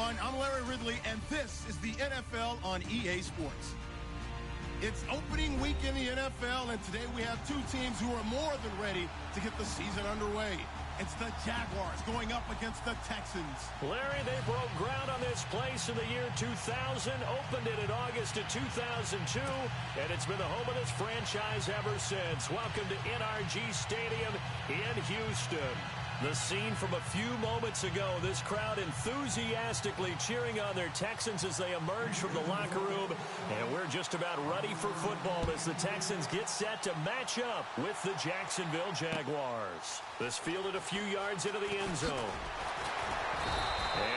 everyone. I'm Larry Ridley, and this is the NFL on EA Sports. It's opening week in the NFL, and today we have two teams who are more than ready to get the season underway. It's the Jaguars going up against the Texans. Larry, they broke ground on this place in the year 2000, opened it in August of 2002, and it's been the home of this franchise ever since. Welcome to NRG Stadium in Houston. The scene from a few moments ago, this crowd enthusiastically cheering on their Texans as they emerge from the locker room. And we're just about ready for football as the Texans get set to match up with the Jacksonville Jaguars. This fielded a few yards into the end zone.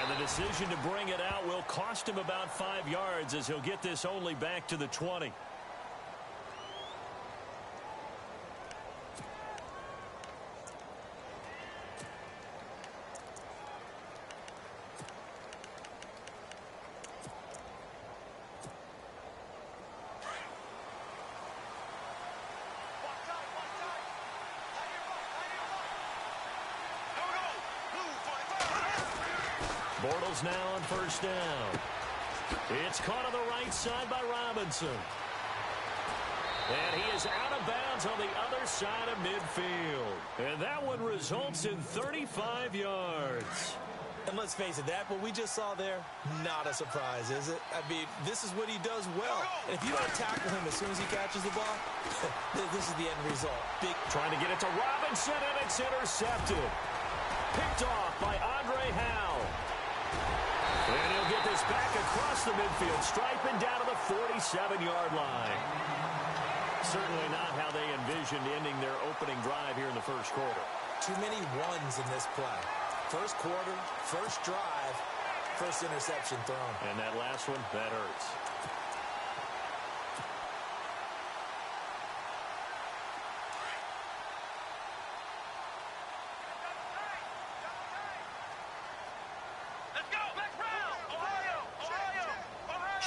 And the decision to bring it out will cost him about 5 yards as he'll get this only back to the 20. Bortles now on first down. It's caught on the right side by Robinson. And he is out of bounds on the other side of midfield. And that one results in 35 yards. And let's face it, that what we just saw there, not a surprise, is it? I mean, this is what he does well. And if you don't tackle him as soon as he catches the ball, this is the end result. Big. Trying to get it to Robinson, and it's intercepted. Picked off by Andre Howe. And he'll get this back across the midfield, striping down to the 47-yard line. Certainly not how they envisioned ending their opening drive here in the first quarter. Too many ones in this play. First quarter, first drive, first interception thrown. And that last one, that hurts.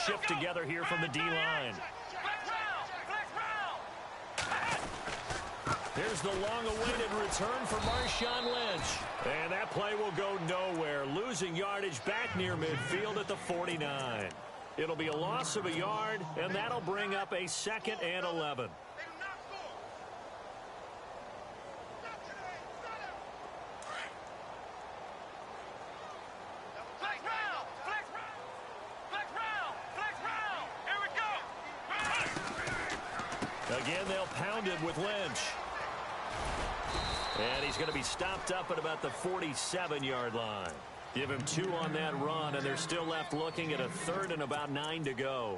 Shift together here from the D-line. Here's the long-awaited return for Marshawn Lynch. And that play will go nowhere, losing yardage back near midfield at the 49. It'll be a loss of a yard, and that'll bring up a 2nd and 11. Again, they'll pound it with Lynch. And he's going to be stopped up at about the 47-yard line. Give him 2 on that run, and they're still left looking at a 3rd and about 9 to go.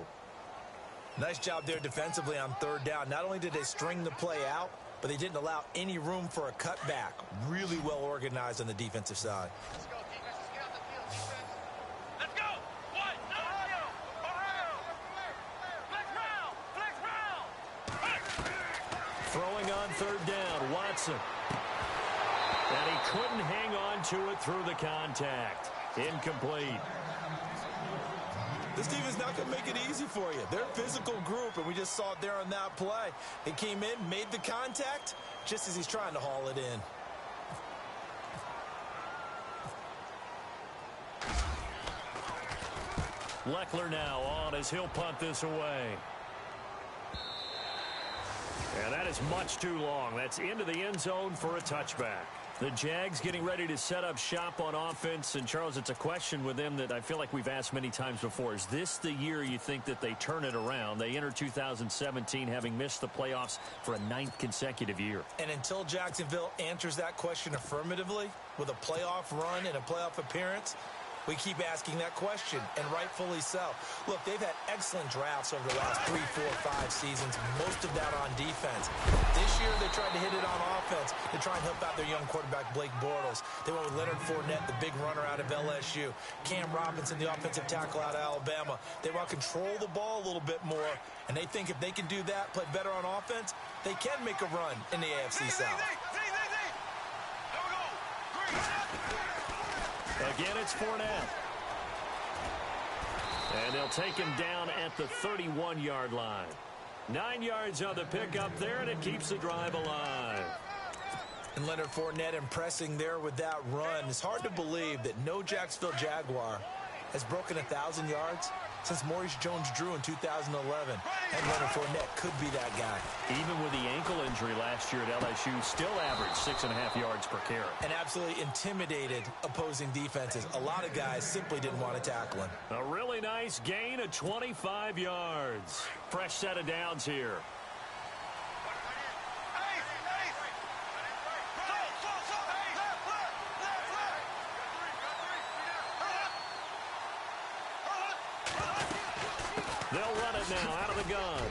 Nice job there defensively on 3rd down. Not only did they string the play out, but they didn't allow any room for a cutback. Really well organized on the defensive side. Let's go, defense. Let's get out the field, defense. Let's go. What? Throwing on 3rd down, Watson. And he couldn't hang on to it through the contact. Incomplete. This team is not going to make it easy for you. They're a physical group, and we just saw it there on that play. He came in, made the contact, just as he's trying to haul it in. Leckler now on as he'll punt this away. And that is much too long. That's into the end zone for a touchback. The Jags getting ready to set up shop on offense. And, Charles, it's a question with them that I feel like we've asked many times before. Is this the year you think that they turn it around? They enter 2017 having missed the playoffs for a 9th consecutive year. And until Jacksonville answers that question affirmatively with a playoff run and a playoff appearance, we keep asking that question, and rightfully so. Look, they've had excellent drafts over the last 3, 4, 5 seasons, most of that on defense. This year, they tried to hit it on offense to try and help out their young quarterback, Blake Bortles. They went with Leonard Fournette, the big runner out of LSU. Cam Robinson, the offensive tackle out of Alabama. They want to control the ball a little bit more, and they think if they can do that, play better on offense, they can make a run in the AFC South. Again, it's Fournette. And they'll take him down at the 31-yard line. 9 yards on the pickup there, and it keeps the drive alive. And Leonard Fournette impressing there with that run. It's hard to believe that no Jacksonville Jaguar has broken 1,000 yards since Maurice Jones-Drew in 2011. And Leonard Fournette could be that guy. Even with the ankle injury last year at LSU, still averaged 6.5 yards per carry. And absolutely intimidated opposing defenses. A lot of guys simply didn't want to tackle him. A really nice gain of 25 yards. Fresh set of downs here. They'll run it now out of the gun.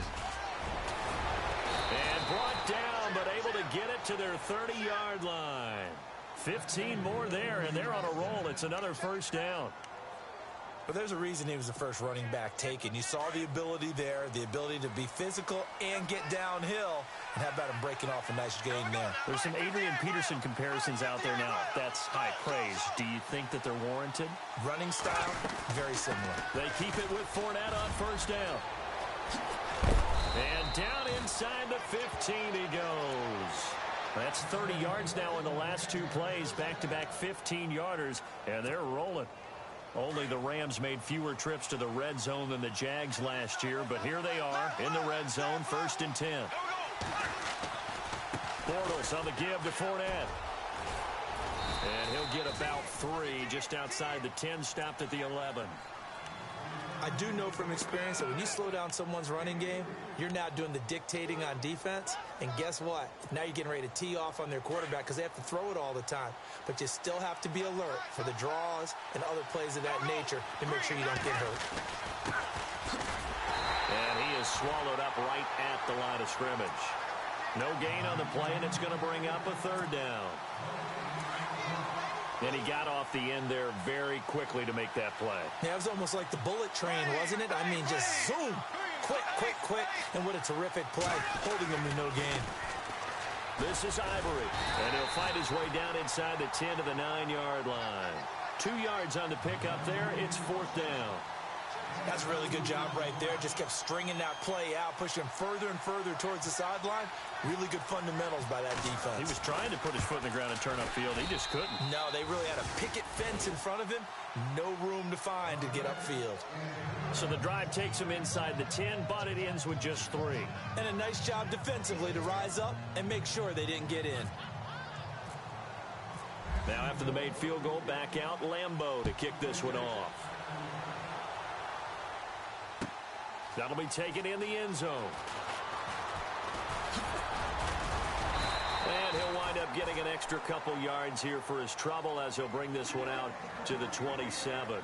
And brought down, but able to get it to their 30-yard line. 15 more there, and they're on a roll. It's another first down. But there's a reason he was the first running back taken. You saw the ability there, the ability to be physical and get downhill. And how about him breaking off a nice gain there? There's some Adrian Peterson comparisons out there now. That's high praise. Do you think that they're warranted? Running style, very similar. They keep it with Fournette on first down. And down inside the 15 he goes. That's 30 yards now in the last two plays. Back-to-back 15-yarders, and they're rolling. Only the Rams made fewer trips to the red zone than the Jags last year, but here they are in the red zone, 1st and 10. Bortles on the give to Fournette. And he'll get about 3 just outside the 10, stopped at the 11. I do know from experience that when you slow down someone's running game, you're now doing the dictating on defense. And guess what? Now you're getting ready to tee off on their quarterback because they have to throw it all the time. But you still have to be alert for the draws and other plays of that nature to make sure you don't get hurt. And he is swallowed up right at the line of scrimmage. No gain on the play, and it's going to bring up a 3rd down. And he got off the end there very quickly to make that play. Yeah, it was almost like the bullet train, wasn't it? I mean, just zoom. Quick, quick, quick. And what a terrific play, holding him to no gain. This is Ivory, and he'll find his way down inside the 10 to the 9-yard line. 2 yards on the pickup there. It's 4th down. That's a really good job right there. Just kept stringing that play out, pushing him further and further towards the sideline. Really good fundamentals by that defense. He was trying to put his foot in the ground and turn upfield. He just couldn't. No, they really had a picket fence in front of him. No room to find to get upfield. So the drive takes him inside the 10, but it ends with just 3. And a nice job defensively to rise up and make sure they didn't get in. Now after the made field goal, back out Lambeau to kick this one off. That'll be taken in the end zone. And he'll wind up getting an extra couple yards here for his trouble as he'll bring this one out to the 27.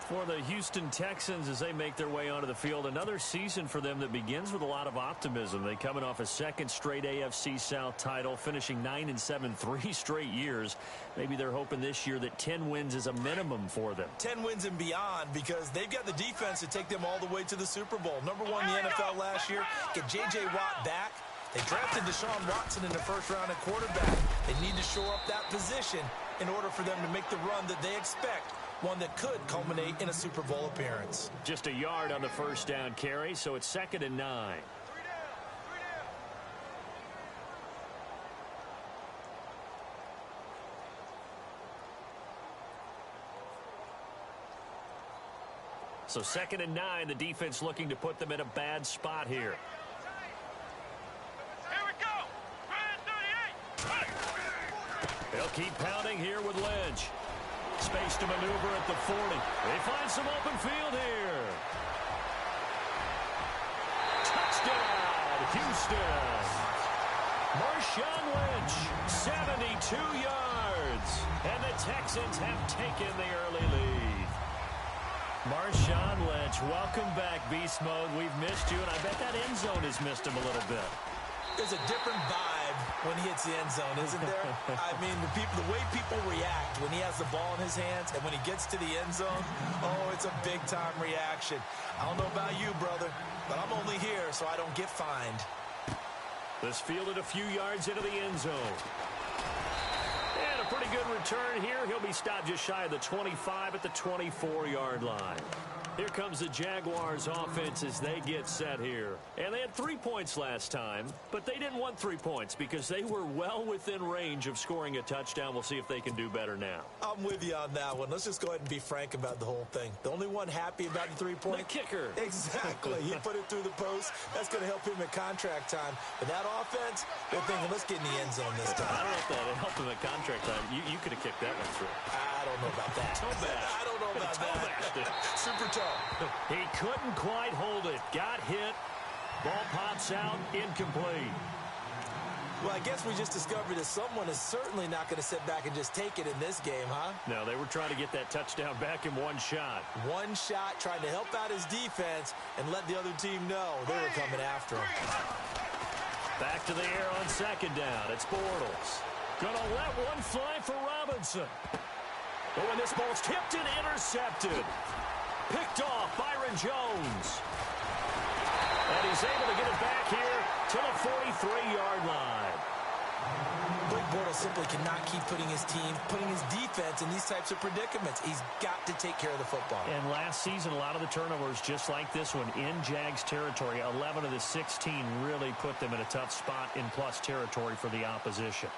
For the Houston Texans as they make their way onto the field, another season for them that begins with a lot of optimism. They coming off a 2nd straight AFC South title, finishing 9-7 3 straight years. Maybe they're hoping this year that 10 wins is a minimum for them. 10 wins and beyond, because they've got the defense to take them all the way to the Super Bowl. Number 1 in the NFL last year. Get J.J. Watt back. They drafted Deshaun Watson in the 1st round at quarterback. They need to shore up that position in order for them to make the run that they expect. One that could culminate in a Super Bowl appearance. Just a yard on the 1st down carry, so it's 2nd and 9. So 2nd and 9, the defense looking to put them in a bad spot here. Here we go. They'll keep pounding here with Lynch. Space to maneuver at the 40. They find some open field here. Touchdown, Houston. Marshawn Lynch, 72 yards. And the Texans have taken the early lead. Marshawn Lynch, welcome back, Beast Mode. We've missed you, and I bet that end zone has missed him a little bit. There's a different vibe when he hits the end zone, isn't there? I mean, the way people react when he has the ball in his hands and when he gets to the end zone, oh, it's a big-time reaction. I don't know about you, brother, but I'm only here so I don't get fined. This fielded a few yards into the end zone. And a pretty good return here. He'll be stopped just shy of the 25 at the 24-yard line. Here comes the Jaguars offense as they get set here. And they had 3 points last time, but they didn't want 3 points because they were well within range of scoring a touchdown. We'll see if they can do better now. I'm with you on that one. Let's just go ahead and be frank about the whole thing. The only one happy about the 3 point? The kicker. Exactly. He put it through the post. That's going to help him at contract time. But that offense, they're thinking, let's get in the end zone this time. I don't know if that helped him at contract time. You could have kicked that one through. I don't know about that. I don't know about that. Super toe. He couldn't quite hold it. Got hit. Ball pops out. Incomplete. Well, I guess we just discovered that someone is certainly not going to sit back and just take it in this game, huh? No, they were trying to get that touchdown back in one shot. One shot, trying to help out his defense and let the other team know they were coming after him. Back to the air on second down. It's Bortles. Gonna let one fly for Robinson. But when this ball's tipped and intercepted. Picked off Byron Jones. And he's able to get it back here to the 43-yard line. Blake Bortles simply cannot keep putting his team, putting his defense in these types of predicaments. He's got to take care of the football. And last season, a lot of the turnovers, just like this one, in Jags territory, 11 of the 16 really put them in a tough spot in plus territory for the opposition.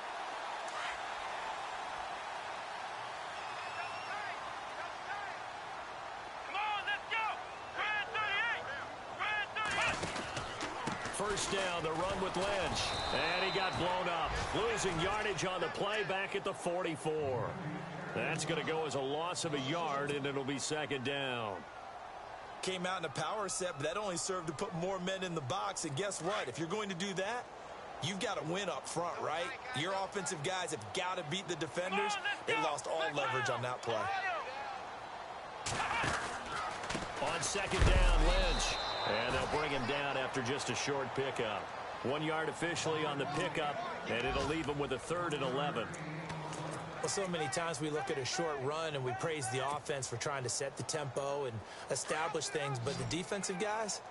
First down, the run with Lynch. And he got blown up. Losing yardage on the play back at the 44. That's going to go as a loss of a yard, and it'll be second down. Came out in a power set, but that only served to put more men in the box. And guess what? If you're going to do that, you've got to win up front, right? Your offensive guys have got to beat the defenders. They lost all leverage on that play. On second down, Lynch. And they'll bring him down after just a short pickup. 1 yard officially on the pickup, and it'll leave him with a 3rd and 11. Well, so many times we look at a short run and we praise the offense for trying to set the tempo and establish things, but the defensive guys,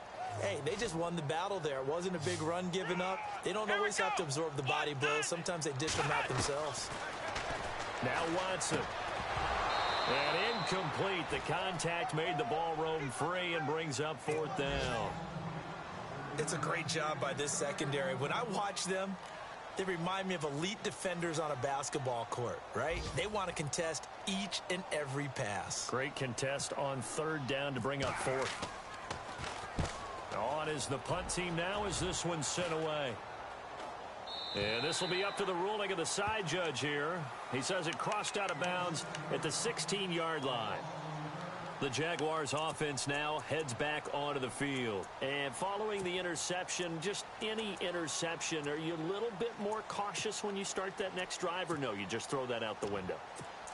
hey, they just won the battle there. It wasn't a big run given up. They don't always have to absorb the body blows. Sometimes they dish them out themselves. Now Watson. And incomplete. The contact made the ball roam free and brings up 4th down. It's a great job by this secondary. When I watch them, they remind me of elite defenders on a basketball court, right? They want to contest each and every pass. Great contest on 3rd down to bring up 4th. On is the punt team now as this one's sent away. And this will be up to the ruling of the side judge here. He says it crossed out of bounds at the 16-yard line. The Jaguars offense now heads back onto the field. And following the interception, just any interception, are you a little bit more cautious when you start that next drive, or no, you just throw that out the window?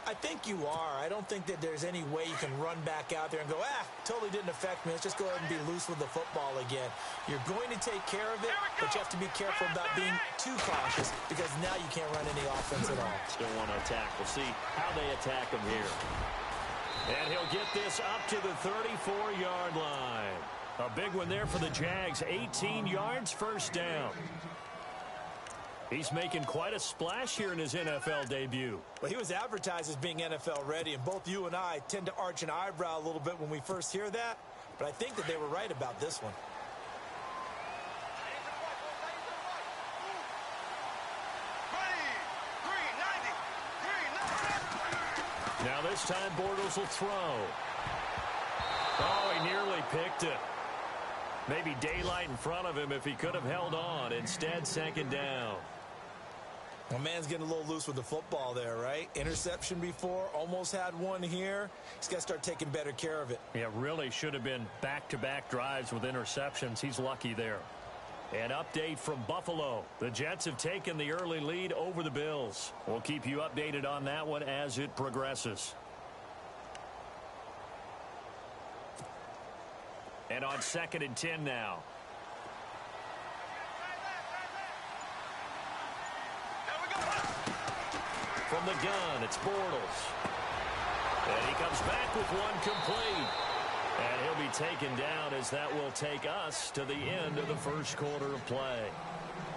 I think you are. I don't think that there's any way you can run back out there and go, totally didn't affect me. Let's just go ahead and be loose with the football again. You're going to take care of it, but you have to be careful about being too cautious because now you can't run any offense at all. Still want to attack. We'll see how they attack him here. And he'll get this up to the 34-yard line. A big one there for the Jags. 18 yards, first down. He's making quite a splash here in his NFL debut. Well, he was advertised as being NFL ready, and both you and I tend to arch an eyebrow a little bit when we first hear that, but I think that they were right about this one. Now this time Bortles will throw. Oh, he nearly picked it. Maybe daylight in front of him if he could have held on. Instead, second down. Well, man's getting a little loose with the football there, right? Interception before, almost had one here. He's got to start taking better care of it. Yeah, really should have been back-to-back drives with interceptions. He's lucky there. An update from Buffalo. The Jets have taken the early lead over the Bills. We'll keep you updated on that one as it progresses. And on 2nd and 10 now. From the gun, it's Bortles. And he comes back with one complete. And he'll be taken down as that will take us to the end of the first quarter of play.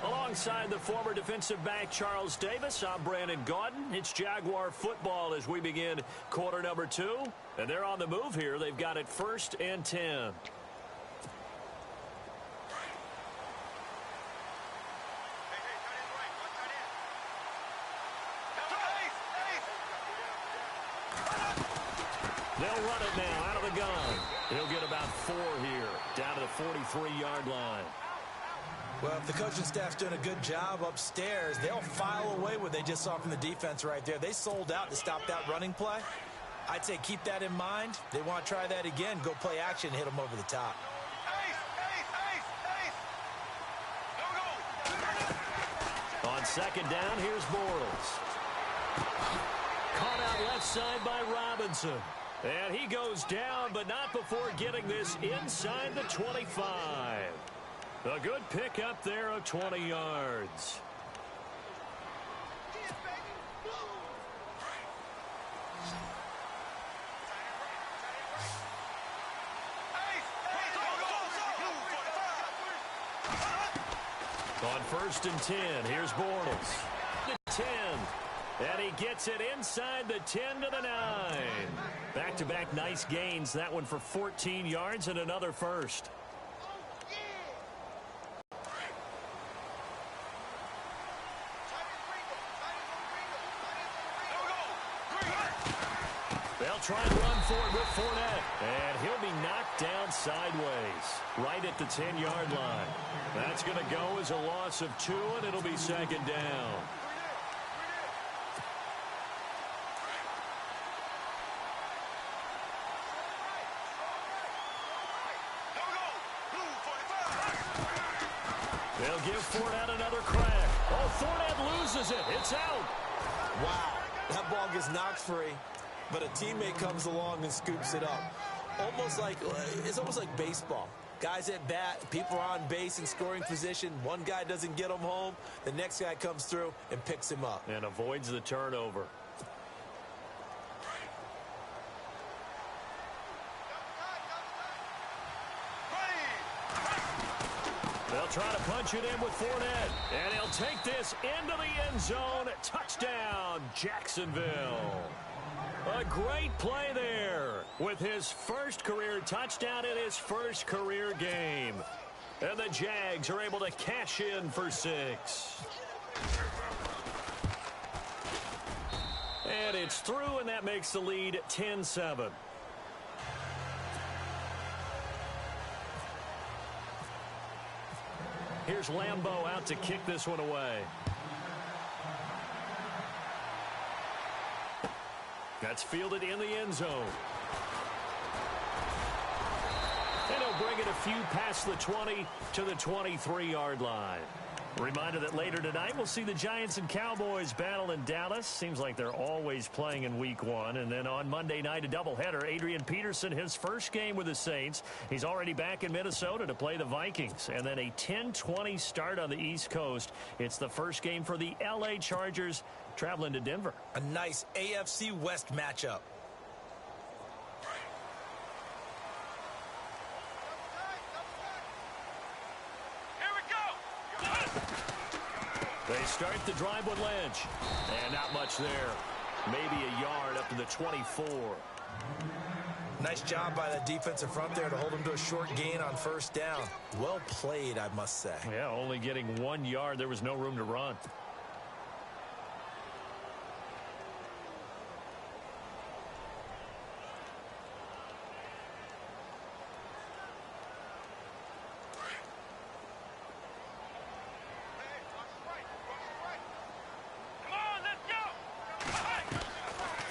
Alongside the former defensive back Charles Davis, I'm Brandon Gaudin. It's Jaguar football as we begin quarter number 2. And they're on the move here. They've got it 1st and 10. They'll run it now out of the gun. He'll get about 4 here, down to the 43-yard line. Well, if the coaching staff's doing a good job upstairs, they'll file away what they just saw from the defense right there. They sold out to stop that running play. I'd say keep that in mind. They want to try that again. Go play action, hit them over the top. On 2nd down, here's Bortles. Caught out left side by Robinson. And he goes down, but not before getting this inside the 25. A good pick up there of 20 yards. On 1st and 10, here's Bortles. The 10. And he gets it inside the 10 to the 9. Back-to-back nice gains. That one for 14 yards and another first. They'll try and run for it with Fournette. And he'll be knocked down sideways, right at the 10-yard line. That's going to go as a loss of 2, and it'll be 2nd down. They'll give Fournette another crack. Oh, Fournette loses it. It's out. Wow, that ball gets knocked free, but a teammate comes along and scoops it up. It's almost like baseball. Guys at bat, people are on base in scoring position. One guy doesn't get him home. The next guy comes through and picks him up. And avoids the turnover. They'll try to punch it in with Fournette. And he'll take this into the end zone. Touchdown, Jacksonville. A great play there with his first career touchdown in his first career game. And the Jags are able to cash in for 6. And it's through, and that makes the lead 10-7. Here's Lambeau out to kick this one away. That's fielded in the end zone. And he'll bring it a few past the 20 to the 23-yard line. Reminder that later tonight we'll see the Giants and Cowboys battle in Dallas. Seems like they're always playing in week 1. And then on Monday night, a doubleheader. Adrian Peterson, his first game with the Saints. He's already back in Minnesota to play the Vikings. And then a 10-20 start on the East Coast. It's the first game for the L.A. Chargers traveling to Denver. A nice AFC West matchup. They start the drive with Lynch. And not much there. Maybe a yard up to the 24. Nice job by the defensive front there to hold him to a short gain on 1st down. Well played, I must say. Yeah, only getting 1 yard. There was no room to run.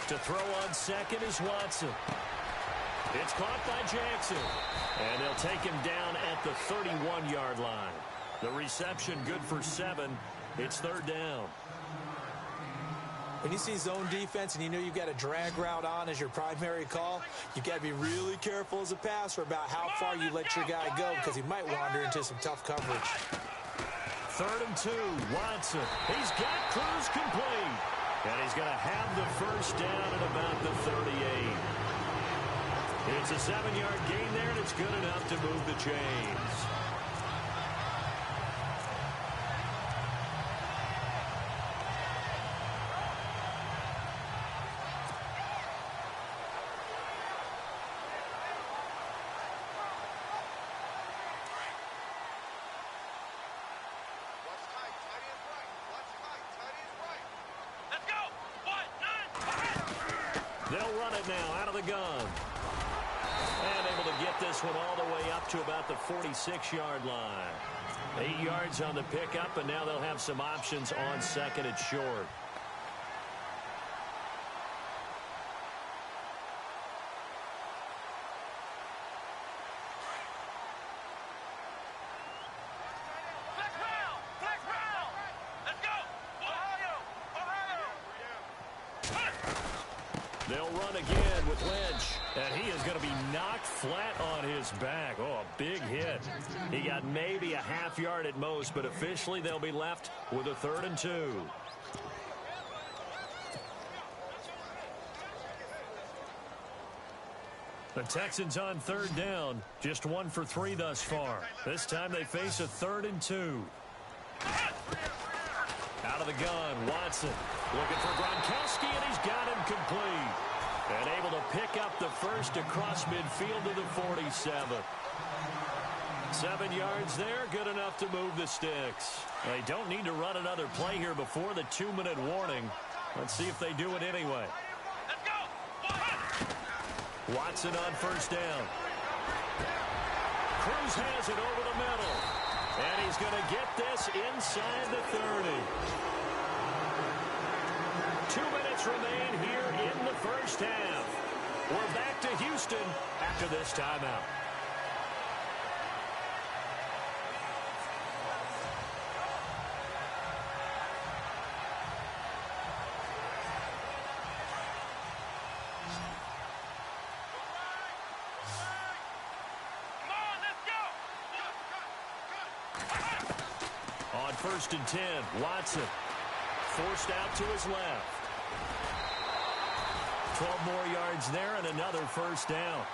To throw on second is Watson. It's caught by Jackson. And they'll take him down at the 31-yard line. The reception good for 7. It's 3rd down. When you see zone defense and you know you've got a drag route on as your primary call, you've got to be really careful as a passer about how far you let your guy go because he might wander into some tough coverage. 3rd and 2, Watson. He's got Cruz complete. And he's going to have the first down at about the 38. It's a 7-yard gain there, and it's good enough to move the chains. They'll run it now out of the gun. And able to get this one all the way up to about the 46-yard line. 8 yards on the pickup, and now they'll have some options on second and short. They'll run again with Lynch, and he is going to be knocked flat on his back. Oh, a big hit. He got maybe a half yard at most, but officially they'll be left with a 3rd and 2. The Texans on 3rd down, just 1 for 3 thus far. This time they face a 3rd and 2. Out of the gun, Watson looking for Gronkowski, and he's got him complete. And able to pick up the first across midfield to the 47. 7 yards there, good enough to move the sticks. They don't need to run another play here before the 2-minute warning. Let's see if they do it anyway. Watson on 1st down. Cruz has it over the middle. And he's going to get this inside the 30. 2 minutes remain here in the first half. We're back to Houston after this timeout. On 1st and 10, Watson forced out to his left. 12 more yards there and another 1st down.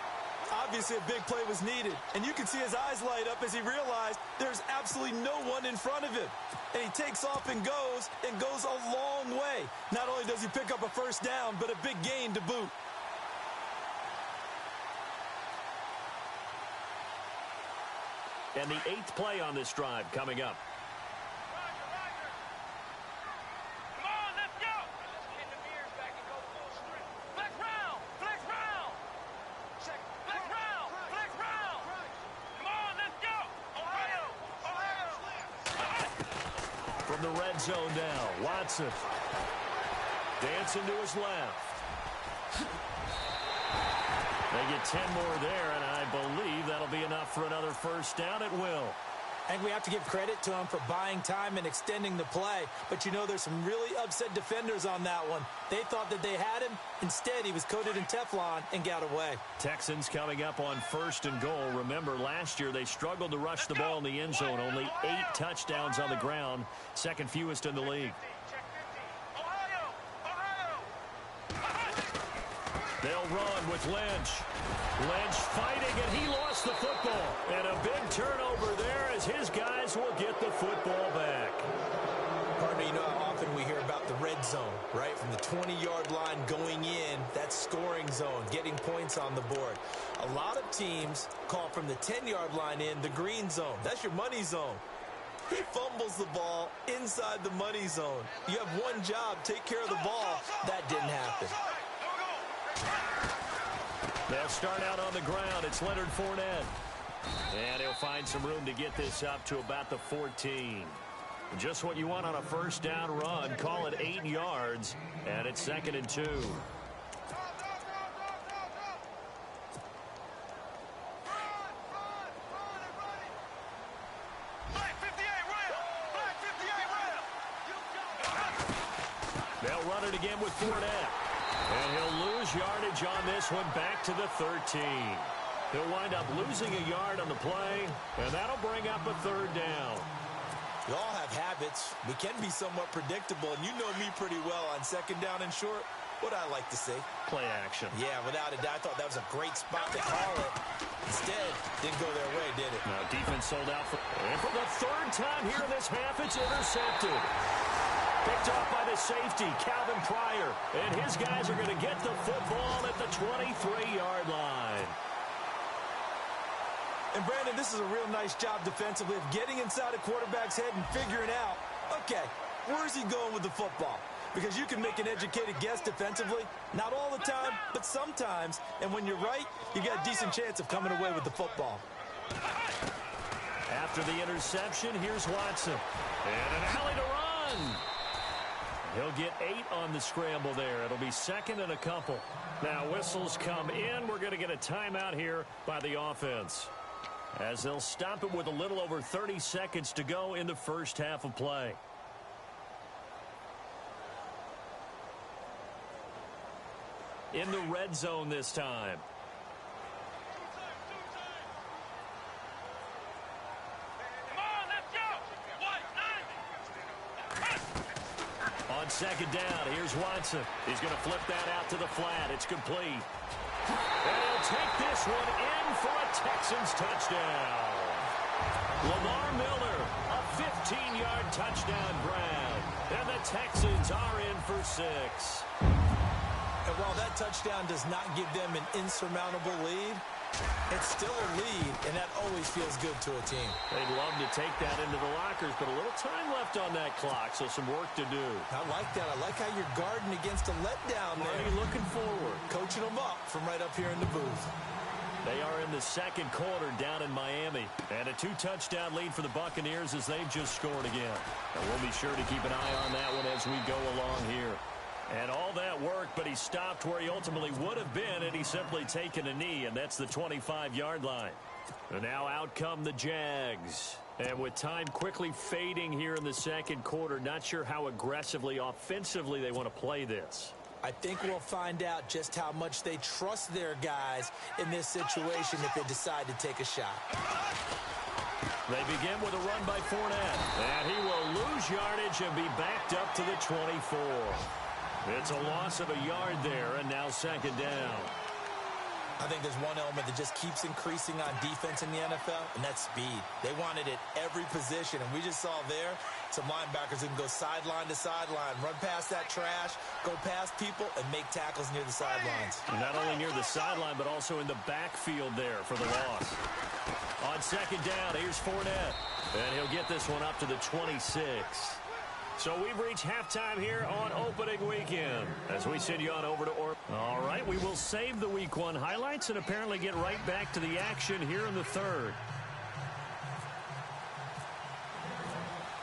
Obviously, a big play was needed, and you can see his eyes light up as he realized there's absolutely no one in front of him. And he takes off and goes a long way. Not only does he pick up a 1st down, but a big gain to boot. And the 8th play on this drive coming up. From the red zone now, Watson dancing to his left. They get 10 more there, and I believe that'll be enough for another 1st down. It will. And we have to give credit to him for buying time and extending the play. But you know, there's some really upset defenders on that one. They thought that they had him. Instead, he was coated in Teflon and got away. Texans coming up on 1st and goal. Remember, last year they struggled to rush the ball in the end zone. Only 8 touchdowns on the ground. 2nd fewest in the league. They'll run with Lynch. Lynch fighting, and he lost the football. And a big turnover there as his guys will get the football back. Partner, you know how often we hear about the red zone, right? From the 20-yard line going in, that's scoring zone, getting points on the board. A lot of teams call from the 10-yard line in the green zone. That's your money zone. He fumbles the ball inside the money zone. You have one job, take care of the ball. That didn't happen. They'll start out on the ground. It's Leonard Fournette. And he'll find some room to get this up to about the 14. Just what you want on a 1st down run. Call it 8 yards. And it's 2nd and 2. They'll run it again with Fournette. And he'll lose yardage on this one back to the 13. He'll wind up losing a yard on the play, and that'll bring up a 3rd down. We all have habits. We can be somewhat predictable, and you know me pretty well on 2nd down and short. What I like to say? Play action. Yeah, without a doubt. I thought that was a great spot to call it. Instead, didn't go their way, did it? No, defense sold out. And for the 3rd time here in this half, it's intercepted. Picked off by the safety, Calvin Pryor. And his guys are going to get the football at the 23-yard line. And, Brandon, this is a real nice job defensively of getting inside a quarterback's head and figuring out, okay, where's he going with the football? because you can make an educated guess defensively. Not all the time, but sometimes. And when you're right, you got a decent chance of coming away with the football. After the interception, here's Watson. And an alley to run. He'll get 8 on the scramble there. It'll be second and a couple. Now whistles come in. We're going to get a timeout here by the offense, as they'll stop it with a little over 30 seconds to go in the first half of play. In the red zone this time. On second down, here's Watson. He's going to flip that out to the flat. It's complete. And he'll take this one in for a Texans touchdown. Lamar Miller, a 15-yard touchdown grab. And the Texans are in for 6. And while that touchdown does not give them an insurmountable lead, it's still a lead, and that always feels good to a team. They'd love to take that into the lockers, but a little time left on that clock, so some work to do. I like that. I like how you're guarding against a letdown there. Already looking forward. Coaching them up from right up here in the booth. They are in the second quarter down in Miami. And a 2-touchdown lead for the Buccaneers as they've just scored again. And we'll be sure to keep an eye on that one as we go along here. And all that work, but he stopped where he ultimately would have been, and he's simply taken a knee, and that's the 25-yard line. And now out come the Jags. And with time quickly fading here in the second quarter, not sure how aggressively, offensively they want to play this. I think we'll find out just how much they trust their guys in this situation if they decide to take a shot. They begin with a run by Fournette. And he will lose yardage and be backed up to the 24. It's a loss of a yard there, and now second down. I think there's one element that just keeps increasing on defense in the NFL, and that's speed. They want it at every position, and we just saw there some linebackers who can go sideline to sideline, run past that trash, go past people, and make tackles near the sidelines. And not only near the sideline, but also in the backfield there for the loss. On second down, here's Fournette, and he'll get this one up to the 26. So we've reached halftime here on opening weekend as we send you on over to All right, we will save the Week 1 highlights and apparently get right back to the action here in the third.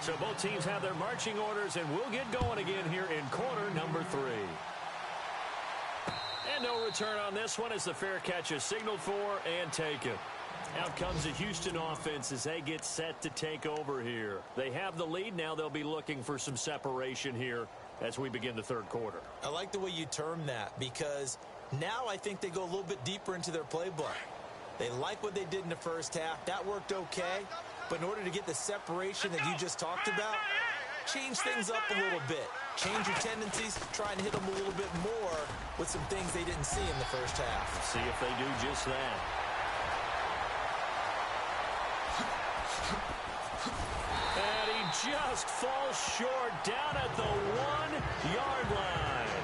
So both teams have their marching orders, and we'll get going again here in quarter number 3. And no return on this one as the fair catch is signaled for and taken. Out comes the Houston offense as they get set to take over here. They have the lead. Now they'll be looking for some separation here as we begin the third quarter. I like the way you term that, because now I think they go a little bit deeper into their playbook. They like what they did in the first half. That worked okay. But in order to get the separation that you just talked about, change things up a little bit. Change your tendencies, try and hit them a little bit more with some things they didn't see in the first half. See if they do just that. And he just falls short down at the 1-yard line.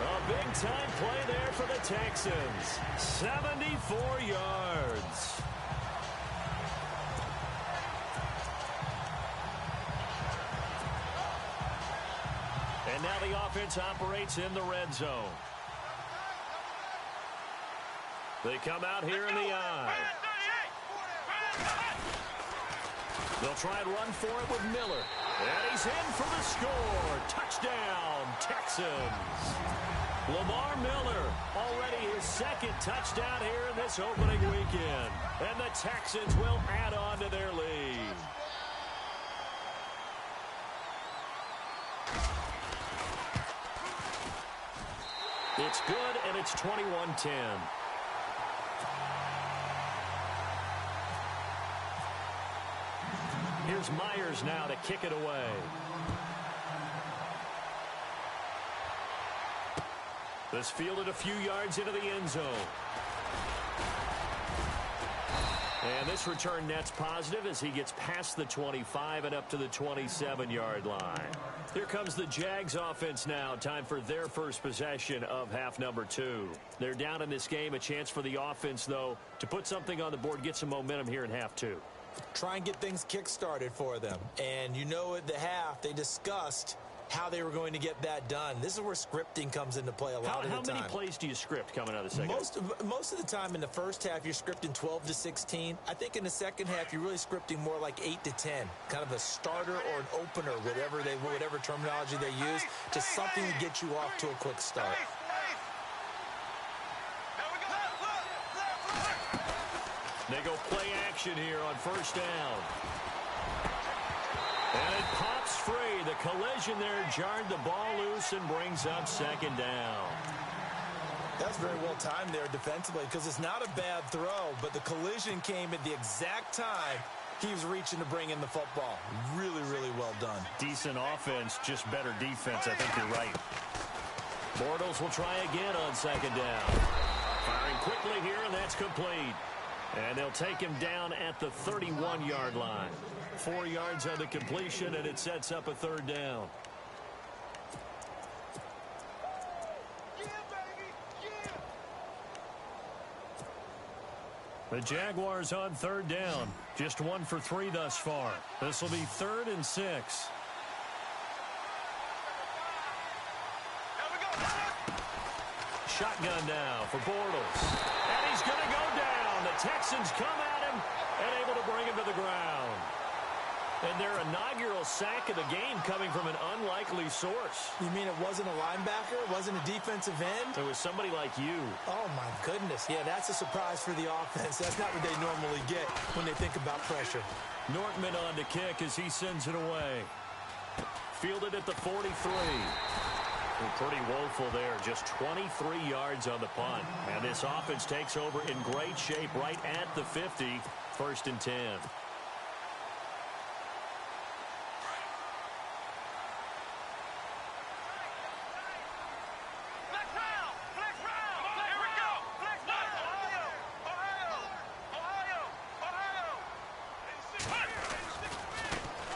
A big-time play there for the Texans. 74 yards. And now the offense operates in the red zone. They come out here in the I. They'll try and run for it with Miller. And he's in for the score. Touchdown, Texans. Lamar Miller, already his second touchdown here in this opening weekend. And the Texans will add on to their lead. It's good, and it's 21-10. Here's Myers now to kick it away. This fielded a few yards into the end zone. And this return net's positive as he gets past the 25 and up to the 27-yard line. Here comes the Jags offense now. Time for their first possession of half number 2. They're down in this game. A chance for the offense, though, to put something on the board, get some momentum here in half 2. Try and get things kick-started for them. And you know at the half they discussed how they were going to get that done. This is where scripting comes into play a lot of the time. How many plays do you script coming out of the second? Most of the time in the first half, you're scripting 12 to 16. I think in the second half, you're really scripting more like 8 to 10. Kind of a starter or an opener, whatever terminology they use. Just something to get you off to a quick start. They go play action here on first down. And it pops free. The collision there jarred the ball loose and brings up second down. That's very well timed there defensively because it's not a bad throw, but the collision came at the exact time he was reaching to bring in the football. Really, really well done. Decent offense, just better defense. I think you're right. Bortles will try again on second down. Firing quickly here, and that's complete. And they'll take him down at the 31-yard line. 4 yards on the completion, and it sets up a third down. The Jaguars on third down. Just 1 for 3 thus far. This will be 3rd and 6. Shotgun now for Bortles. And he's going to go down. The Texans come at him and able to bring him to the ground. And their inaugural sack of the game coming from an unlikely source. You mean it wasn't a linebacker? It wasn't a defensive end? It was somebody like you. Oh, my goodness. Yeah, that's a surprise for the offense. That's not what they normally get when they think about pressure. Nortman on to kick as he sends it away. Fielded at the 43. Pretty woeful there. Just 23 yards on the punt. And this offense takes over in great shape right at the 50. 1st and 10.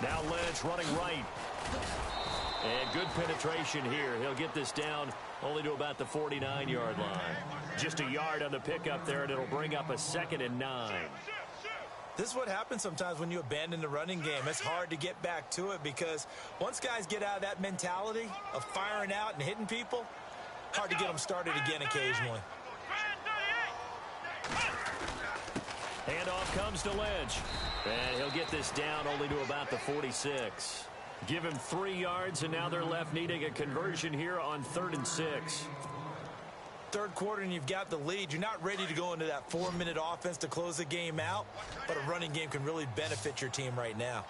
Now Lynch running right. And good penetration here. He'll get this down only to about the 49-yard line. Just a yard on the pickup there, and it'll bring up a 2nd and 9. This is what happens sometimes when you abandon the running game. It's hard to get back to it because once guys get out of that mentality of firing out and hitting people, hard to get them started again occasionally. Handoff comes to Lynch. And he'll get this down only to about the 46. Give him 3 yards, and now they're left needing a conversion here on 3rd and 6. Third quarter, and you've got the lead. You're not ready to go into that 4-minute offense to close the game out, but a running game can really benefit your team right now.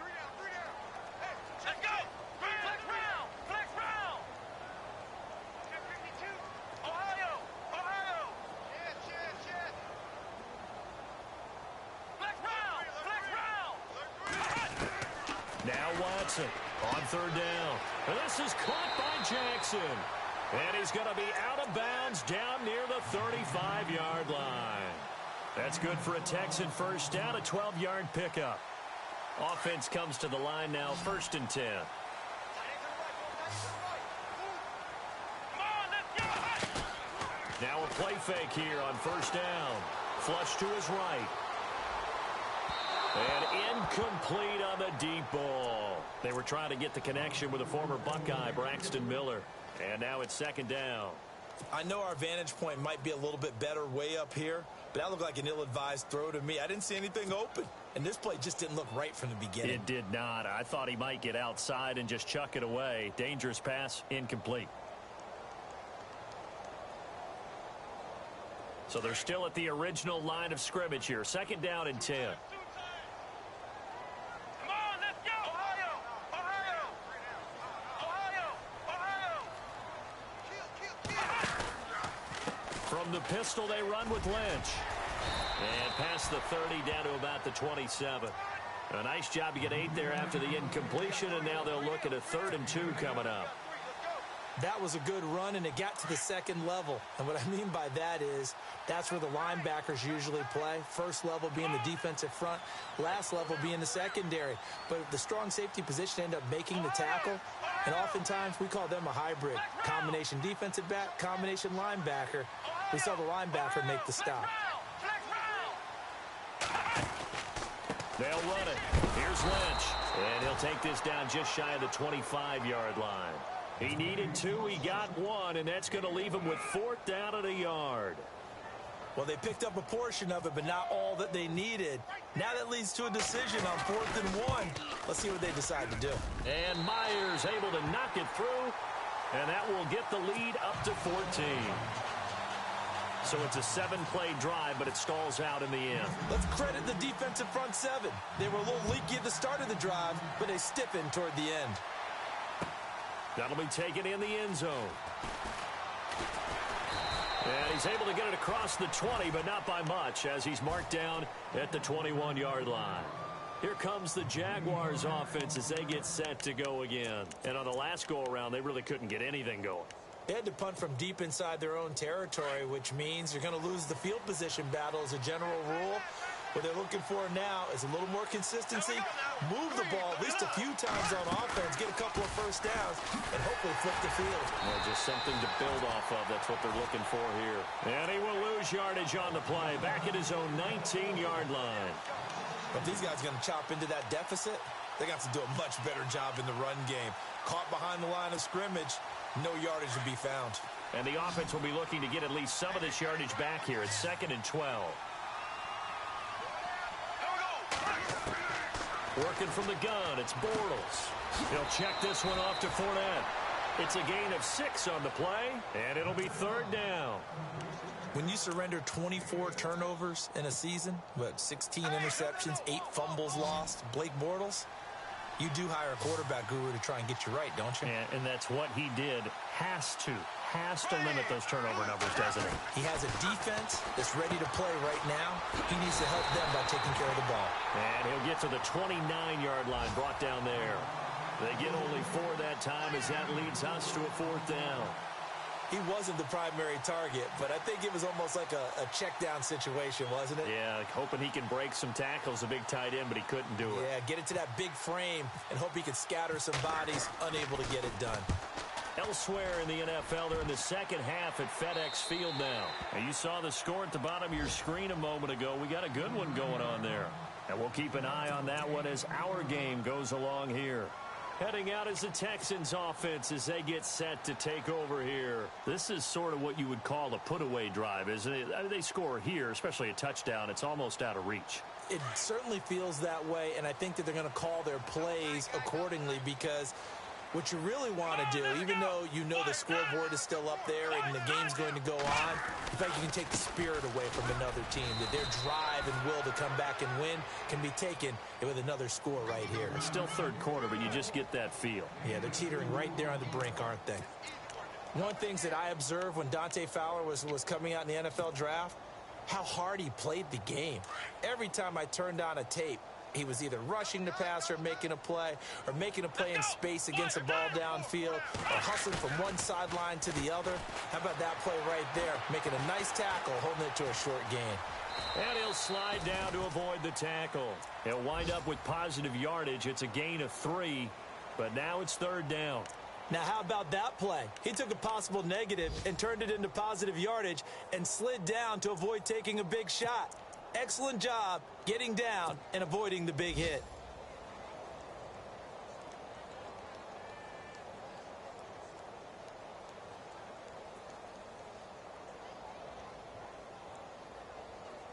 Let's go! Flex round! Flex round! Ohio! Ohio! Yes! Flex round! Flex round! Now Watson on 3rd down. And this is caught by Jackson. And he's going to be out of bounds down near the 35-yard line. That's good for a Texan first down, a 12-yard pickup. Offense comes to the line now, 1st and 10. Now a play fake here on 1st down. Flush to his right. And incomplete on the deep ball. They were trying to get the connection with a former Buckeye, Braxton Miller. And now it's 2nd down. I know our vantage point might be a little bit better way up here, but that looked like an ill-advised throw to me. I didn't see anything open, and this play just didn't look right from the beginning. It did not. I thought he might get outside and just chuck it away. Dangerous pass, incomplete. So they're still at the original line of scrimmage here. 2nd down and 10. From the pistol, they run with Lynch. And past the 30, down to about the 27. A nice job to get 8 there after the incompletion, and now they'll look at a 3rd and 2 coming up. That was a good run, and it got to the 2nd level. And what I mean by that is that's where the linebackers usually play. First level being the defensive front, last level being the secondary. But the strong safety position ended up making the tackle, and oftentimes we call them a hybrid. Combination defensive back, combination linebacker. We saw the linebacker make the stop. They'll run it. Here's Lynch. And he'll take this down just shy of the 25-yard line. He needed 2, he got 1, and that's going to leave him with 4th down and a yard. Well, they picked up a portion of it, but not all that they needed. Now that leads to a decision on 4th and 1. Let's see what they decide to do. And Myers able to knock it through, and that will get the lead up to 14. So it's a 7-play drive, but it stalls out in the end. Let's credit the defensive front 7. They were a little leaky at the start of the drive, but they stiffened toward the end. That'll be taken in the end zone. And he's able to get it across the 20, but not by much, as he's marked down at the 21-yard line. Here comes the Jaguars offense as they get set to go again. And on the last go-around, they really couldn't get anything going. They had to punt from deep inside their own territory, which means you're going to lose the field position battle as a general rule. What they're looking for now is a little more consistency, move the ball at least a few times on offense, get a couple of first downs, and hopefully flip the field. Well, just something to build off of. That's what they're looking for here. And he will lose yardage on the play, back at his own 19-yard line. But these guys are going to chop into that deficit. They got to do a much better job in the run game. Caught behind the line of scrimmage, no yardage to be found. And the offense will be looking to get at least some of this yardage back here. It's 2nd and 12. Working from the gun, it's Bortles. He'll check this one off to Fournette. It's a gain of 6 on the play, and it'll be 3rd down. When you surrender 24 turnovers in a season, but 16 interceptions, 8 fumbles lost, Blake Bortles, you do hire a quarterback guru to try and get you right, don't you? And that's what he did. Has to limit those turnover numbers, doesn't he? He has a defense that's ready to play right now. He needs to help them by taking care of the ball. And he'll get to the 29-yard line, brought down there. They get only 4 that time as that leads us to a 4th down. He wasn't the primary target, but I think it was almost like a check down situation, wasn't it? Yeah, like hoping he can break some tackles, a big tight end, but he couldn't do it. Yeah, get it to that big frame and hope he could scatter some bodies, unable to get it done. Elsewhere in the NFL, they're in the second half at FedEx Field now. And you saw the score at the bottom of your screen a moment ago. We got a good one going on there. And we'll keep an eye on that one as our game goes along here. Heading out is the Texans offense as they get set to take over here. This is sort of what you would call a put-away drive, isn't it? I mean, they score here, especially a touchdown. It's almost out of reach. It certainly feels that way, and I think that they're going to call their plays accordingly because what you really want to do, even though you know the scoreboard is still up there and the game's going to go on, in fact, you can take the spirit away from another team, that their drive and will to come back and win can be taken with another score right here. It's still third quarter, but you just get that feel. Yeah, they're teetering right there on the brink, aren't they? One of the things that I observed when Dante Fowler was coming out in the NFL draft, how hard he played the game. Every time I turned on a tape, he was either rushing the passer, making a play, or making a play in space against a ball downfield, or hustling from one sideline to the other. How about that play right there? Making a nice tackle, holding it to a short gain. And he'll slide down to avoid the tackle. He'll wind up with positive yardage. It's a gain of 3, but now it's 3rd down. Now, how about that play? He took a possible negative and turned it into positive yardage and slid down to avoid taking a big shot. Excellent job getting down and avoiding the big hit.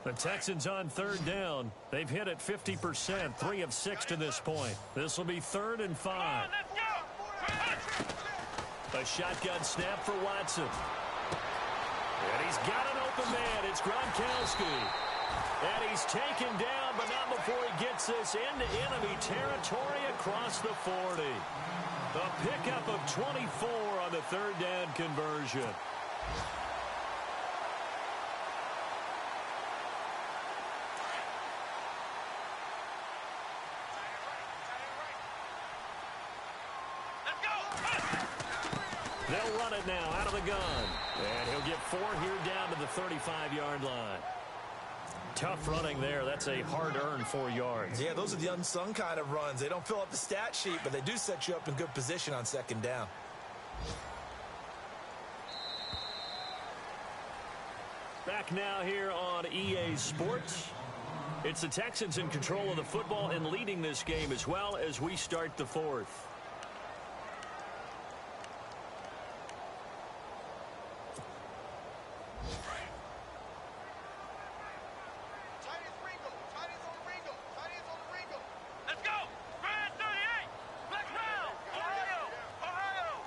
The Texans on 3rd down. They've hit it 50%, 3 of 6 to this point. This will be 3rd and 5. A shotgun snap for Watson. And he's got an open man. It's Gronkowski. And he's taken down, but not before he gets this into enemy territory across the 40. A pickup of 24 on the 3rd down conversion. They'll run it now out of the gun. And he'll get 4 here down to the 35-yard line. Tough running there. That's a hard-earned 4 yards. Yeah, those are the unsung kind of runs. They don't fill up the stat sheet, but they do set you up in good position on 2nd down. Back now here on EA Sports. It's the Texans in control of the football and leading this game as well as we start the fourth. Let's go! Brand 38! Black round! Ohio!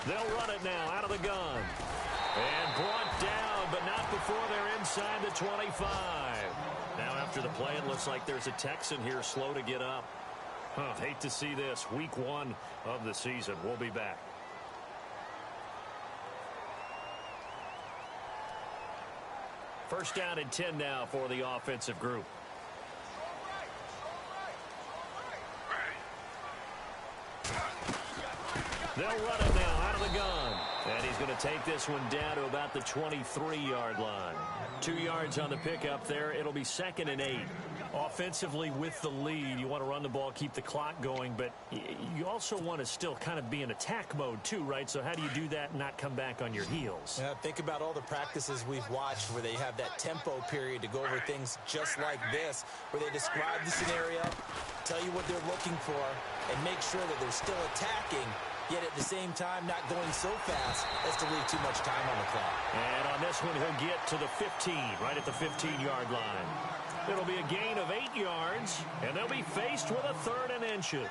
They'll run it now out of the gun. And brought down, but not before they're inside the 25. Now after the play, it looks like there's a Texan here slow to get up. Hate to see this. Week 1 of the season. We'll be back. First down and 10 now for the offensive group. They'll run it now out of the gun. And he's going to take this one down to about the 23-yard line. 2 yards on the pickup there. It'll be 2nd and 8. Offensively with the lead, you want to run the ball, keep the clock going, but you also want to still kind of be in attack mode too, right? So how do you do that and not come back on your heels? Yeah, think about all the practices we've watched where they have that tempo period to go over things just like this, where they describe the scenario, tell you what they're looking for, and make sure that they're still attacking, yet at the same time not going so fast as to leave too much time on the clock. And on this one, he'll get to the 15, right at the 15-yard line. It'll be a gain of 8 yards, and they'll be faced with a 3rd and inches.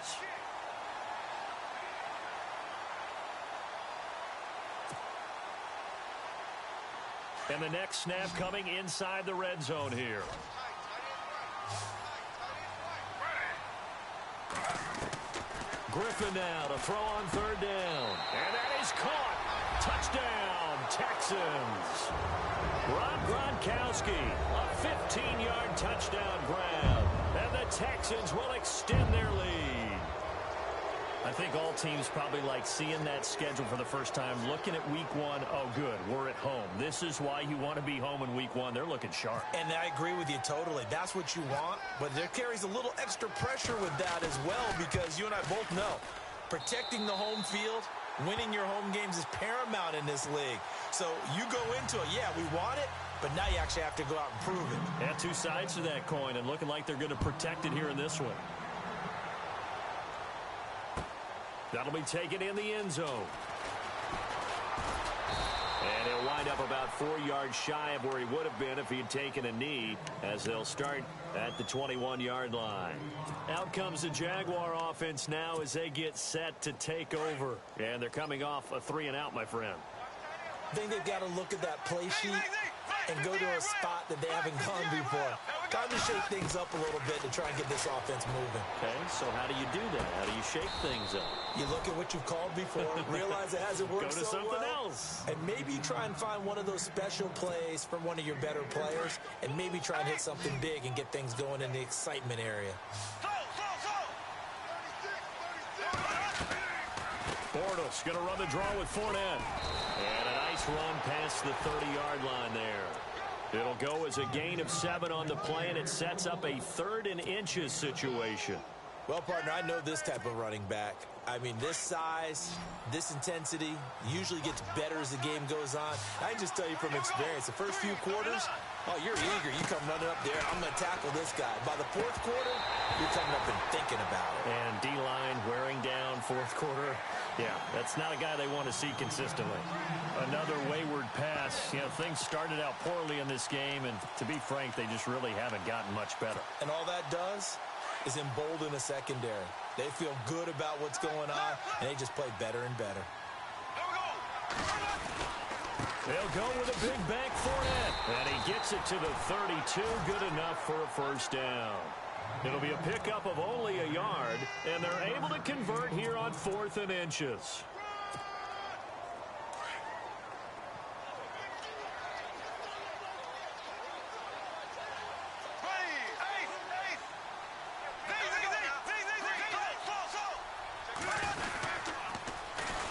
And the next snap coming inside the red zone here. Griffin now to throw on 3rd down. And that is caught. Touchdown, Texans. Rob Gronkowski, a 15-yard touchdown grab. And the Texans will extend their lead. I think all teams probably like seeing that schedule for the first time, looking at week 1. Oh, good, we're at home. This is why you want to be home in week 1. They're looking sharp. And I agree with you totally. That's what you want, but there carries a little extra pressure with that as well, because you and I both know protecting the home field, winning your home games is paramount in this league. So you go into it, yeah, we want it, but now you actually have to go out and prove it. And 2 sides to that coin, and looking like they're going to protect it here in this one. That'll be taken in the end zone. And he'll wind up about 4 yards shy of where he would have been if he had taken a knee, as they'll start at the 21-yard line. Out comes the Jaguar offense now as they get set to take over. And they're coming off a 3-and-out, my friend. I think they've got to look at that play sheet and go to a spot that they haven't gone before. Time to shake things up a little bit to try and get this offense moving. Okay, so how do you do that? How do you shake things up? You look at what you've called before, realize it hasn't worked so well. Go to something else. And maybe try and find one of those special plays from one of your better players, and maybe try and hit something big and get things going in the excitement area. Bortles going to run the draw with Fournette. And a nice run past the 30-yard line there. It'll go as a gain of 7 on the play, and it sets up a 3rd and inches situation. Well, partner, I know this type of running back. I mean, this size, this intensity usually gets better as the game goes on. I can just tell you from experience, the first few quarters, oh, you're eager. You come running up there, I'm going to tackle this guy. By the 4th quarter, you're coming up and thinking about it. And D-line wearing down 4th quarter. Yeah, that's not a guy they want to see consistently. Another wayward pass. You know, things started out poorly in this game, and to be frank, they just really haven't gotten much better. And all that does is embolden a secondary. They feel good about what's going on, and they just play better and better. They'll go with a big bank Fournette, and he gets it to the 32. Good enough for a first down. It'll be a pickup of only a yard, and they're able to convert here on 4th and inches.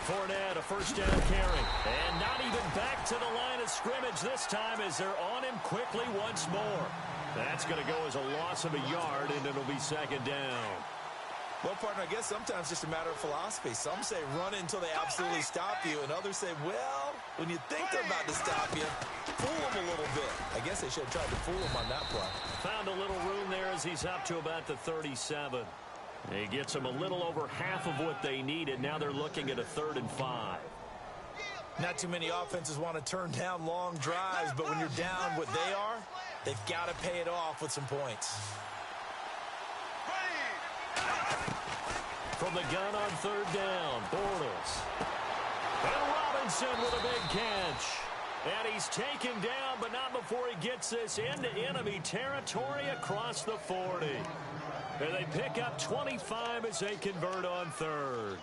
Fournette, a first down carry. And not even back to the line of scrimmage this time as they're on him quickly once more. That's going to go as a loss of a yard, and it'll be 2nd down. Well, partner, I guess sometimes it's just a matter of philosophy. Some say run until they absolutely stop you, and others say, well, When you think they're about to stop you, fool them a little bit. I guess they should have tried to fool him on that play. Found a little room there as he's up to about the 37. He gets them a little over half of what they needed. Now they're looking at a 3rd and 5. Not too many offenses want to turn down long drives, but when you're down what they are, they've got to pay it off with some points. From the gun on 3rd down, Bortles. And Robinson with a big catch. And he's taken down, but not before he gets this into enemy territory across the 40. And they pick up 25 as they convert on 3rd.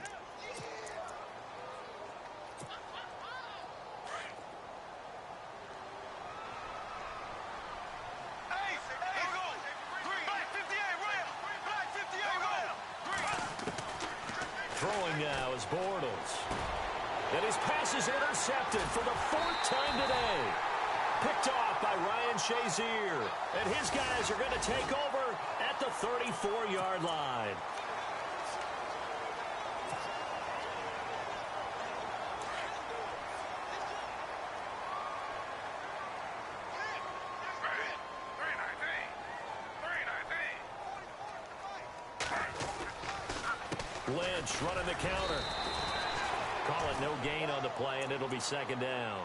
Throwing now is Bortles. And his pass is intercepted for the 4th time today. Picked off by Ryan Shazier. And his guys are going to take over at the 34-yard line. Lynch running the counter. Call it no gain on the play, and it'll be 2nd down.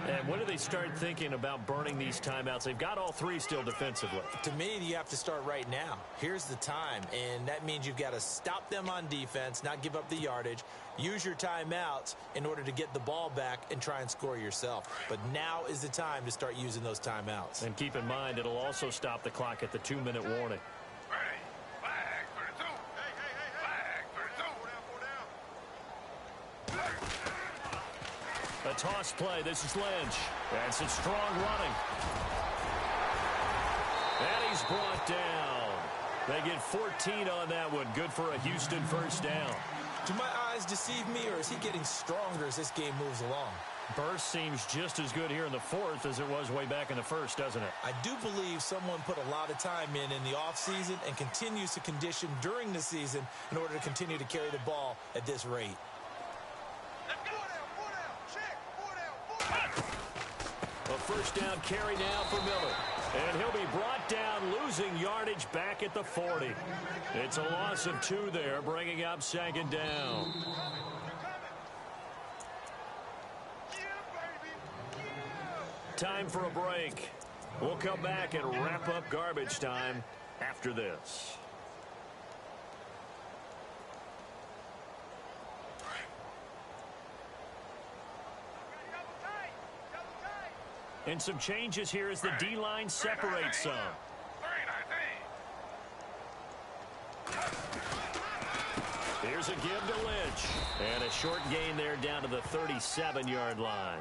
And when do they start thinking about burning these timeouts? They've got all 3 still defensively. To me, you have to start right now. Here's the time, and that means you've got to stop them on defense, not give up the yardage, use your timeouts in order to get the ball back and try and score yourself. But now is the time to start using those timeouts. And keep in mind, it'll also stop the clock at the 2-minute warning. A toss play. This is Lynch. And some strong running. And he's brought down. They get 14 on that one. Good for a Houston 1st down. Do my eyes deceive me, or is he getting stronger as this game moves along? Burst seems just as good here in the 4th as it was way back in the 1st, doesn't it? I do believe someone put a lot of time in the offseason and continues to condition during the season in order to continue to carry the ball at this rate. A 1st down carry now for Miller. And he'll be brought down, losing yardage back at the 40. It's a loss of 2 there, bringing up 2nd down. Time for a break. We'll come back and wrap up garbage time after this. And some changes here as the D-line separates some. Here's a give to Lynch. And a short gain there down to the 37-yard line.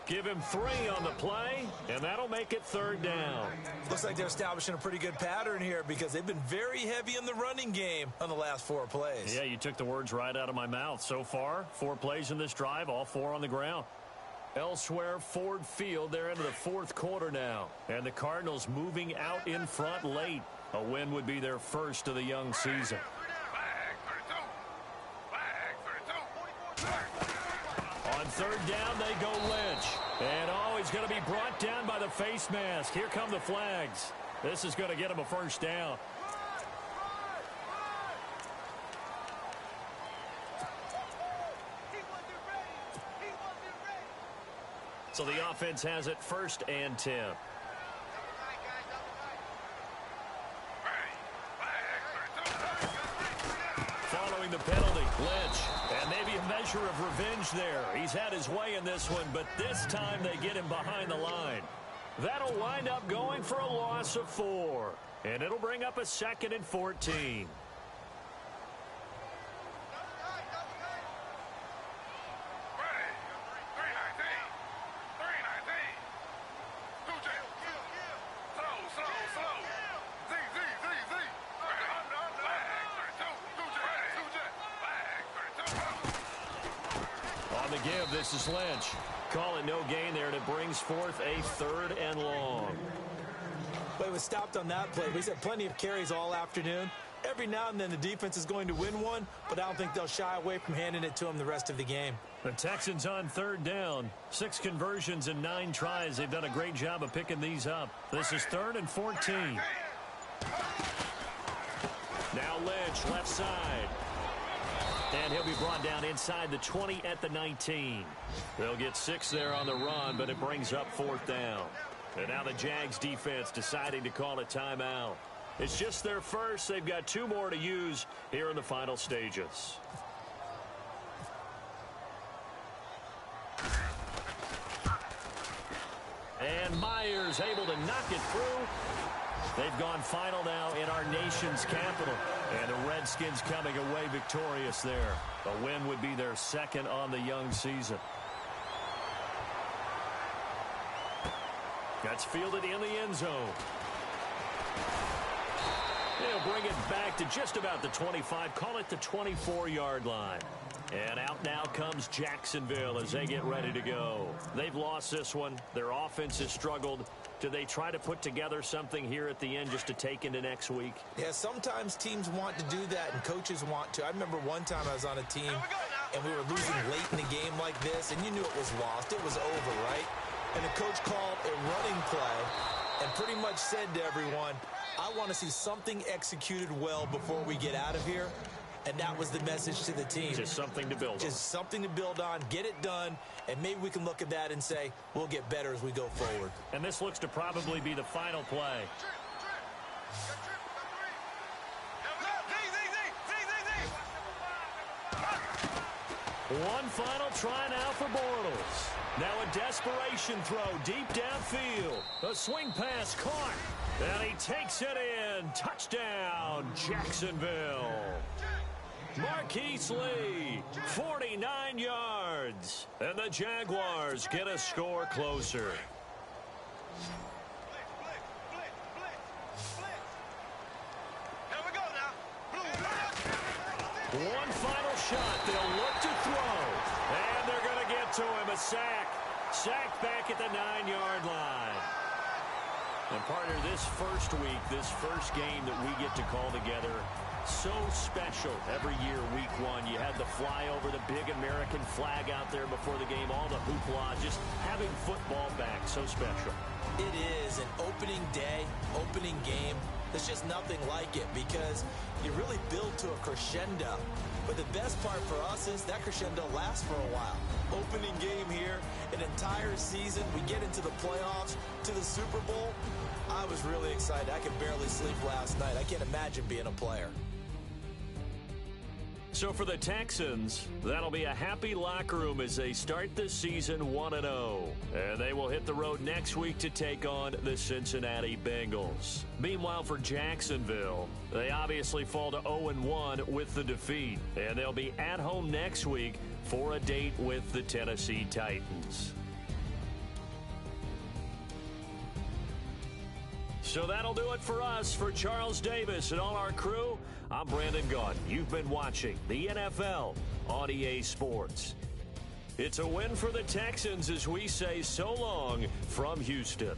Give him 3 on the play, and that'll make it 3rd down. Looks like they're establishing a pretty good pattern here because they've been very heavy in the running game on the last 4 plays. Yeah, you took the words right out of my mouth. So far, 4 plays in this drive, all 4 on the ground. Elsewhere, Ford Field, they're into the 4th quarter now. And the Cardinals moving out in front late. A win would be their first of the young season. On 3rd down, they go Lynch. And he's going to be brought down by the face mask. Here come the flags. This is going to get him a 1st down. So the offense has it 1st and 10. Following the penalty, Lynch. And maybe a measure of revenge there. He's had his way in this one, but this time they get him behind the line. That'll wind up going for a loss of 4. And it'll bring up a 2nd and 14. Give. This is Lynch. Call it no gain there, and it brings forth a 3rd and long. Well, he was stopped on that play, but he's had plenty of carries all afternoon. every now and then the defense is going to win one, but I don't think they'll shy away from handing it to them the rest of the game. The Texans on third down. 6 conversions and 9 tries. They've done a great job of picking these up. This is 3rd and 14. Now Lynch, left side. And he'll be brought down inside the 20 at the 19. They'll get 6 there on the run, but it brings up 4th down. And now the Jags defense deciding to call a timeout. It's just their first. They've got 2 more to use here in the final stages. And Myers able to knock it through. They've gone final now in our nation's capital. And the Redskins coming away victorious there. A win would be their 2nd on the young season. That's fielded in the end zone. They'll bring it back to just about the 25. Call it the 24-yard line. And out now comes Jacksonville as they get ready to go. They've lost this one. Their offense has struggled. Do they try to put together something here at the end just to take into next week? Yeah, sometimes teams want to do that and coaches want to. I remember one time I was on a team and we were losing late in the game like this, and you knew it was lost. It was over, right? And the coach called a running play and pretty much said to everyone, I want to see something executed well before we get out of here. And that was the message to the team. Just something to build on. Just something to build on, get it done, and maybe we can look at that and say, we'll get better as we go forward. And this looks to probably be the final play. One final try now for Bortles. Now a desperation throw deep downfield. A swing pass caught. And he takes it in. Touchdown, Jacksonville. Marquise Lee, 49 yards. And the Jaguars get a score closer. One final shot. They'll look to throw. And they're going to get to him. A sack. Sacked back at the 9-yard line. And partner, this first week, this first game that we get to call together, so special every year, week 1. You had the flyover, the big American flag out there before the game, all the hoopla, just having football back, so special. It is an opening day, opening game. There's just nothing like it because you really build to a crescendo. But the best part for us is that crescendo lasts for a while. Opening game here, an entire season. We get into the playoffs, to the Super Bowl. I was really excited. I could barely sleep last night. I can't imagine being a player. So for the Texans, that'll be a happy locker room as they start the season 1-0. And they will hit the road next week to take on the Cincinnati Bengals. Meanwhile, for Jacksonville, they obviously fall to 0-1 with the defeat. And they'll be at home next week for a date with the Tennessee Titans. So that'll do it for us. For Charles Davis and all our crew, I'm Brandon Gaudin. You've been watching the NFL on EA Sports. It's a win for the Texans as we say so long from Houston.